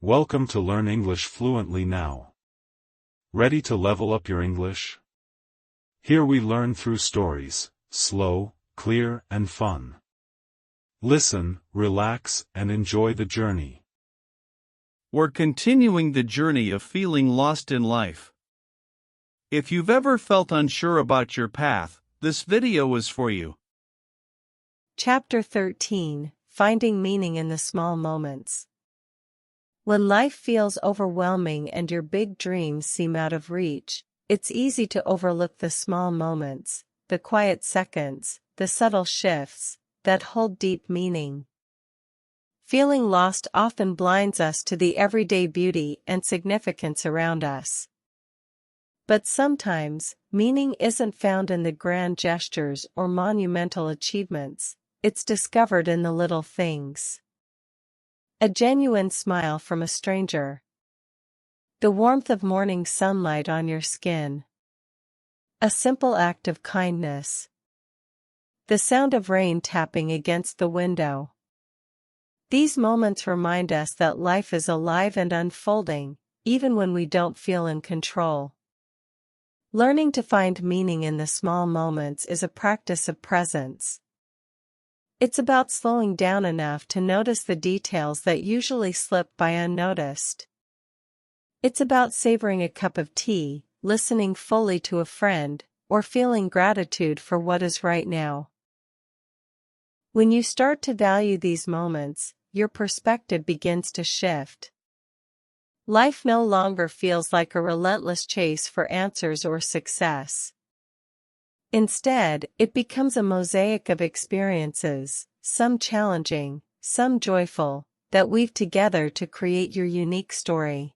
Welcome to Learn English Fluently Now. Ready to level up your English? Here we learn through stories, slow, clear, and fun. Listen, relax, and enjoy the journey. We're continuing the journey of feeling lost in life. If you've ever felt unsure about your path, this video is for you. Chapter 13: Finding Meaning in the Small Moments. When life feels overwhelming and your big dreams seem out of reach, it's easy to overlook the small moments, the quiet seconds, the subtle shifts that hold deep meaning. Feeling lost often blinds us to the everyday beauty and significance around us. But sometimes, meaning isn't found in the grand gestures or monumental achievements, it's discovered in the little things. A genuine smile from a stranger. The warmth of morning sunlight on your skin. A simple act of kindness. The sound of rain tapping against the window. These moments remind us that life is alive and unfolding, even when we don't feel in control. Learning to find meaning in the small moments is a practice of presence. It's about slowing down enough to notice the details that usually slip by unnoticed. It's about savoring a cup of tea, listening fully to a friend, or feeling gratitude for what is right now. When you start to value these moments, your perspective begins to shift. Life no longer feels like a relentless chase for answers or success. Instead, it becomes a mosaic of experiences, some challenging, some joyful, that weave together to create your unique story.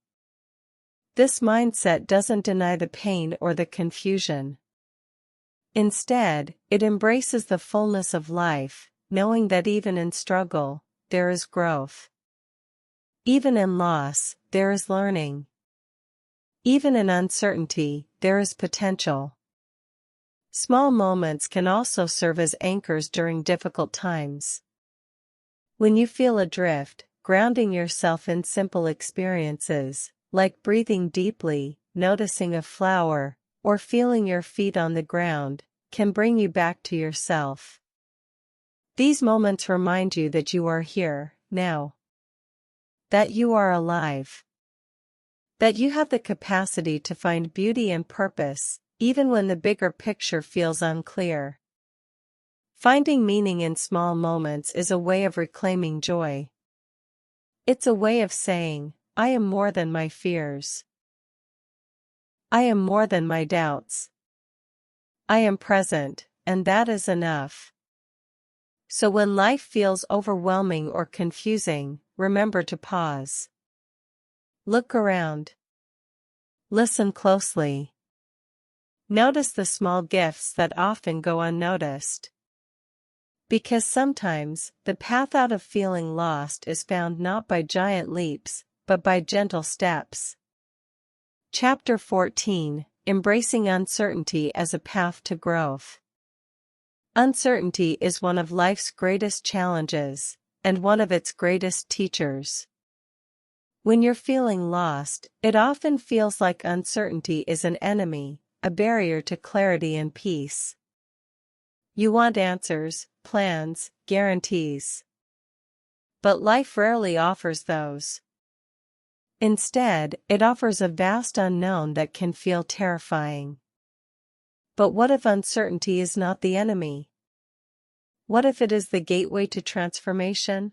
This mindset doesn't deny the pain or the confusion. Instead, it embraces the fullness of life, knowing that even in struggle, there is growth. Even in loss, there is learning. Even in uncertainty, there is potential. Small moments can also serve as anchors during difficult times. When you feel adrift, grounding yourself in simple experiences, like breathing deeply, noticing a flower, or feeling your feet on the ground, can bring you back to yourself. These moments remind you that you are here, now. That you are alive. That you have the capacity to find beauty and purpose, even when the bigger picture feels unclear. Finding meaning in small moments is a way of reclaiming joy. It's a way of saying, I am more than my fears. I am more than my doubts. I am present, and that is enough. So when life feels overwhelming or confusing, remember to pause. Look around. Listen closely. Notice the small gifts that often go unnoticed. Because sometimes, the path out of feeling lost is found not by giant leaps, but by gentle steps. Chapter 14: Embracing Uncertainty as a Path to Growth. Uncertainty is one of life's greatest challenges, and one of its greatest teachers. When you're feeling lost, it often feels like uncertainty is an enemy, a barrier to clarity and peace. You want answers, plans, guarantees. But life rarely offers those. Instead, it offers a vast unknown that can feel terrifying. But what if uncertainty is not the enemy? What if it is the gateway to transformation?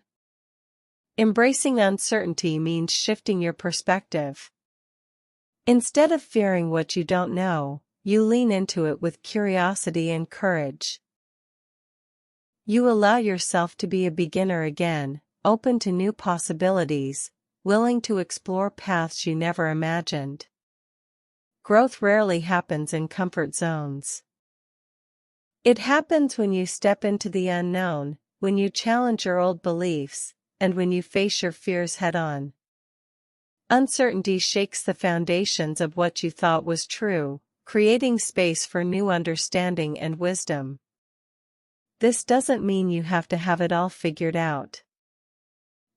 Embracing uncertainty means shifting your perspective. Instead of fearing what you don't know, you lean into it with curiosity and courage. You allow yourself to be a beginner again, open to new possibilities, willing to explore paths you never imagined. Growth rarely happens in comfort zones. It happens when you step into the unknown, when you challenge your old beliefs, and when you face your fears head-on. Uncertainty shakes the foundations of what you thought was true, creating space for new understanding and wisdom. This doesn't mean you have to have it all figured out.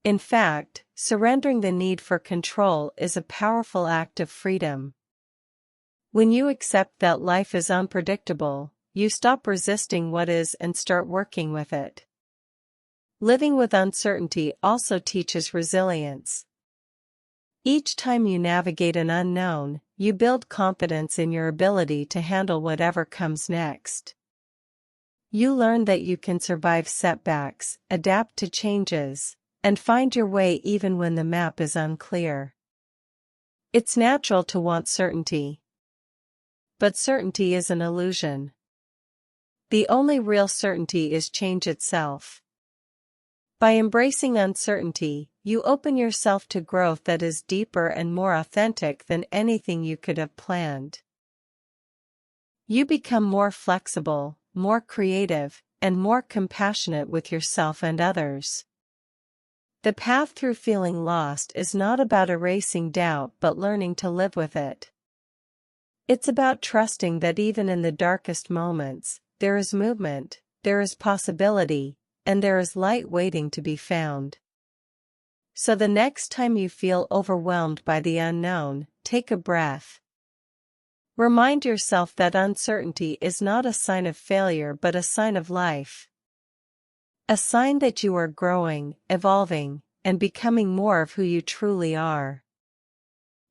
In fact, surrendering the need for control is a powerful act of freedom. When you accept that life is unpredictable, you stop resisting what is and start working with it. Living with uncertainty also teaches resilience. Each time you navigate an unknown, you build confidence in your ability to handle whatever comes next. You learn that you can survive setbacks, adapt to changes, and find your way even when the map is unclear. It's natural to want certainty. But certainty is an illusion. The only real certainty is change itself. By embracing uncertainty, you open yourself to growth that is deeper and more authentic than anything you could have planned. You become more flexible, more creative, and more compassionate with yourself and others. The path through feeling lost is not about erasing doubt but learning to live with it. It's about trusting that even in the darkest moments, there is movement, there is possibility, and there is light waiting to be found. So the next time you feel overwhelmed by the unknown, take a breath. Remind yourself that uncertainty is not a sign of failure but a sign of life. A sign that you are growing, evolving, and becoming more of who you truly are.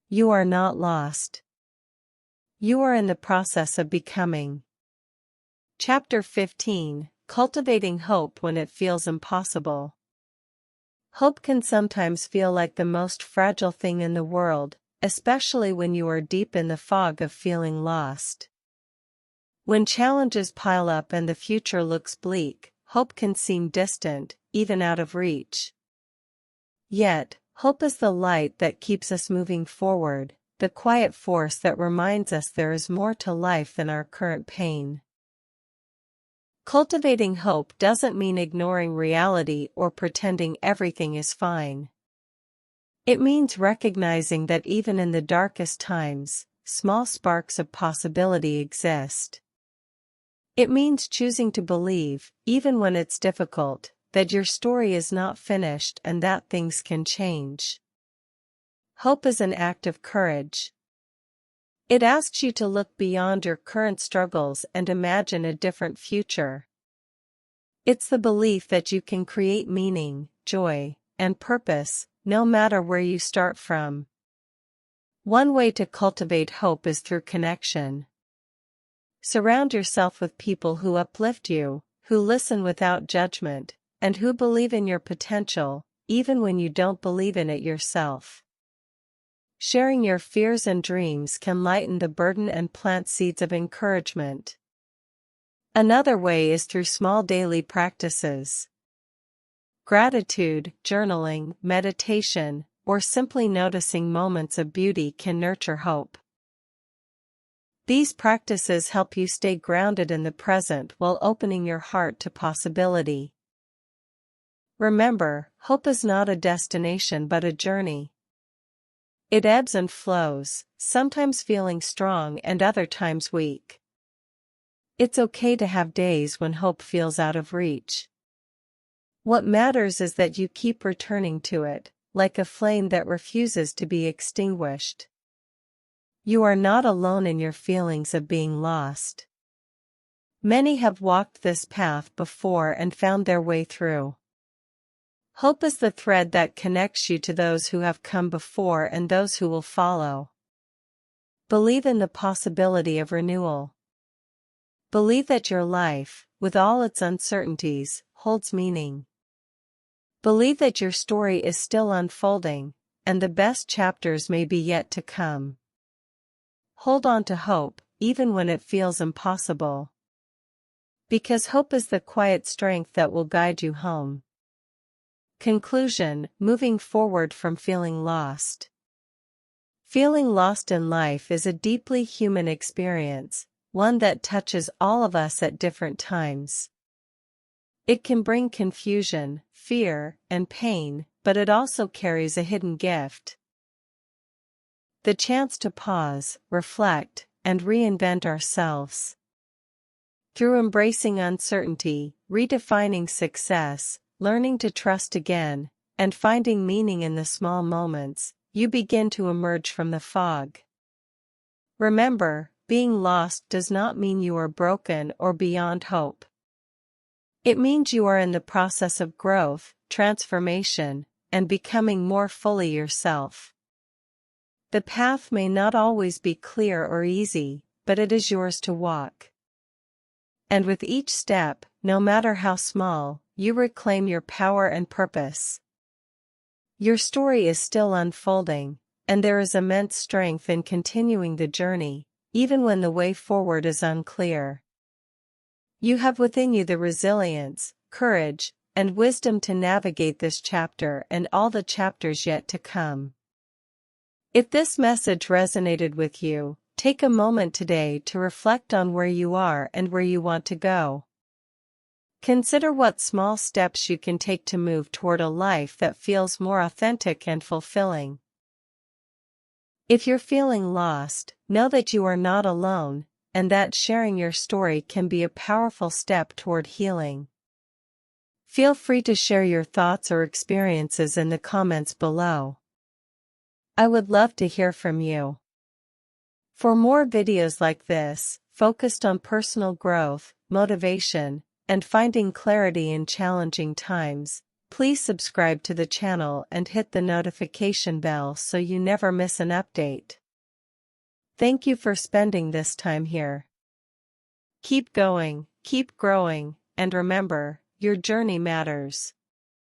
You are not lost. You are in the process of becoming. Chapter 15: Cultivating Hope When It Feels Impossible. Hope can sometimes feel like the most fragile thing in the world, especially when you are deep in the fog of feeling lost. When challenges pile up and the future looks bleak, hope can seem distant, even out of reach. Yet, hope is the light that keeps us moving forward, the quiet force that reminds us there is more to life than our current pain. Cultivating hope doesn't mean ignoring reality or pretending everything is fine. It means recognizing that even in the darkest times, small sparks of possibility exist. It means choosing to believe, even when it's difficult, that your story is not finished and that things can change. Hope is an act of courage. It asks you to look beyond your current struggles and imagine a different future. It's the belief that you can create meaning, joy, and purpose, no matter where you start from. One way to cultivate hope is through connection. Surround yourself with people who uplift you, who listen without judgment, and who believe in your potential, even when you don't believe in it yourself. Sharing your fears and dreams can lighten the burden and plant seeds of encouragement. Another way is through small daily practices. Gratitude, journaling, meditation, or simply noticing moments of beauty can nurture hope. These practices help you stay grounded in the present while opening your heart to possibility. Remember, hope is not a destination but a journey. It ebbs and flows, sometimes feeling strong and other times weak. It's okay to have days when hope feels out of reach. What matters is that you keep returning to it, like a flame that refuses to be extinguished. You are not alone in your feelings of being lost. Many have walked this path before and found their way through. Hope is the thread that connects you to those who have come before and those who will follow. Believe in the possibility of renewal. Believe that your life, with all its uncertainties, holds meaning. Believe that your story is still unfolding, and the best chapters may be yet to come. Hold on to hope, even when it feels impossible. Because hope is the quiet strength that will guide you home. Conclusion: moving forward from feeling lost. Feeling lost in life is a deeply human experience, one that touches all of us at different times. It can bring confusion, fear, and pain, but it also carries a hidden gift. The chance to pause, reflect, and reinvent ourselves. Through embracing uncertainty, redefining success, learning to trust again, and finding meaning in the small moments, you begin to emerge from the fog. Remember, being lost does not mean you are broken or beyond hope. It means you are in the process of growth, transformation, and becoming more fully yourself. The path may not always be clear or easy, but it is yours to walk. And with each step, no matter how small, you reclaim your power and purpose. Your story is still unfolding, and there is immense strength in continuing the journey, even when the way forward is unclear. You have within you the resilience, courage, and wisdom to navigate this chapter and all the chapters yet to come. If this message resonated with you, take a moment today to reflect on where you are and where you want to go. Consider what small steps you can take to move toward a life that feels more authentic and fulfilling. If you're feeling lost, know that you are not alone, and that sharing your story can be a powerful step toward healing. Feel free to share your thoughts or experiences in the comments below. I would love to hear from you. For more videos like this, focused on personal growth, motivation, and finding clarity in challenging times, please subscribe to the channel and hit the notification bell so you never miss an update. Thank you for spending this time here. Keep going, keep growing, and remember, your journey matters.